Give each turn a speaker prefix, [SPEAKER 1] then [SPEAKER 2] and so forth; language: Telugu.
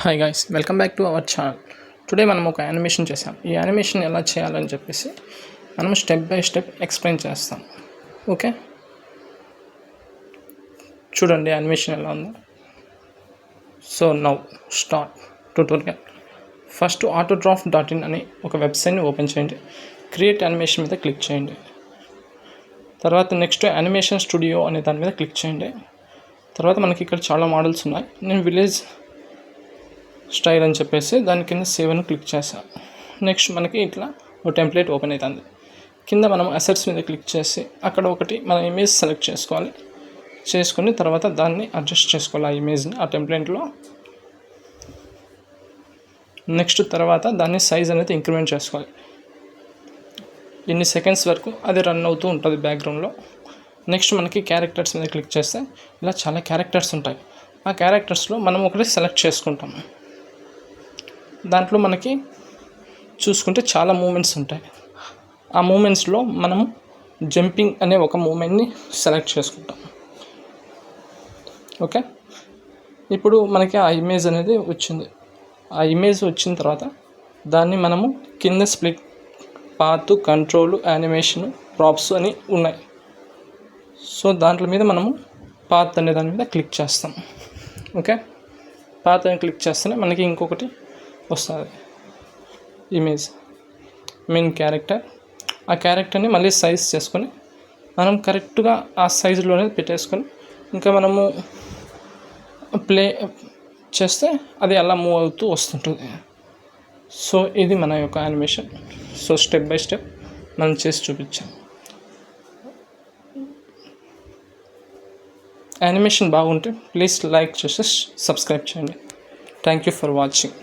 [SPEAKER 1] Hi guys, welcome back to our channel. Today మనం ఒక యానిమేషన్ చేసాం. ఈ యానిమేషన్ ఎలా చేయాలని చెప్పేసి మనం స్టెప్ బై స్టెప్ ఎక్స్ప్లెయిన్ చేస్తాం. ఓకే, చూడండి యానిమేషన్ ఎలా ఉందో. So now start tutorial. First autodraft.in అని ఒక వెబ్సైట్ని ఓపెన్ చేయండి. క్రియేట్ యానిమేషన్ మీద క్లిక్ చేయండి. తర్వాత నెక్స్ట్ యానిమేషన్ స్టూడియో అనే దాని మీద క్లిక్ చేయండి. తర్వాత మనకి ఇక్కడ చాలా మోడల్స్ ఉన్నాయి. నేను విలేజ్ స్టైల్ అని చెప్పేసి దాని కింద సేవ్ అని క్లిక్ చేసాను. నెక్స్ట్ మనకి ఇట్లా ఒక టెంప్లెట్ ఓపెన్ అవుతుంది. కింద మనం అసెట్స్ మీద క్లిక్ చేసి అక్కడ ఒకటి మన ఇమేజ్ సెలెక్ట్ చేసుకోవాలి. చేసుకుని తర్వాత దాన్ని అడ్జస్ట్ చేసుకోవాలి ఆ ఇమేజ్ని ఆ టెంప్లెట్లో. నెక్స్ట్ తర్వాత దాన్ని సైజ్ అనేది ఇంక్రిమెంట్ చేసుకోవాలి. ఇన్ని సెకండ్స్ వరకు అది రన్ అవుతూ ఉంటుంది బ్యాక్గ్రౌండ్లో. నెక్స్ట్ మనకి క్యారెక్టర్స్ మీద క్లిక్ చేస్తే ఇలా చాలా క్యారెక్టర్స్ ఉంటాయి. ఆ క్యారెక్టర్స్లో మనం ఒకటి సెలెక్ట్ చేసుకుంటాం. దాంట్లో మనకి చూసుకుంటే చాలా మూమెంట్స్ ఉంటాయి. ఆ మూమెంట్స్లో మనము జంపింగ్ అనే ఒక మూమెంట్ని సెలెక్ట్ చేసుకుంటాం. ఓకే, ఇప్పుడు మనకి ఆ ఇమేజ్ అనేది వచ్చింది. ఆ ఇమేజ్ వచ్చిన తర్వాత దాన్ని మనము కింద split, path, control, animation, props అని ఉన్నాయి. సో దాంట్లో మీద మనము పాత్ అనే దాని మీద క్లిక్ చేస్తాం. ఓకే, పాత్ అని క్లిక్ చేస్తేనే మనకి ఇంకొకటి వస్తుంది ఇమేజ్, మెయిన్ క్యారెక్టర్. ఆ క్యారెక్టర్ని మళ్ళీ సైజ్ చేసుకొని మనం కరెక్ట్గా ఆ సైజులోనే పెట్టేసుకొని ఇంకా మనము ప్లే చేస్తే అది అలా మూవ్ అవుతూ వస్తుంటుంది. సో ఇది మన యొక్క animation. So step by step మనం చేసి చూపించాం. యానిమేషన్ బాగుంటే ప్లీజ్ లైక్ చేసి సబ్స్క్రైబ్ చేయండి. Thank you for watching.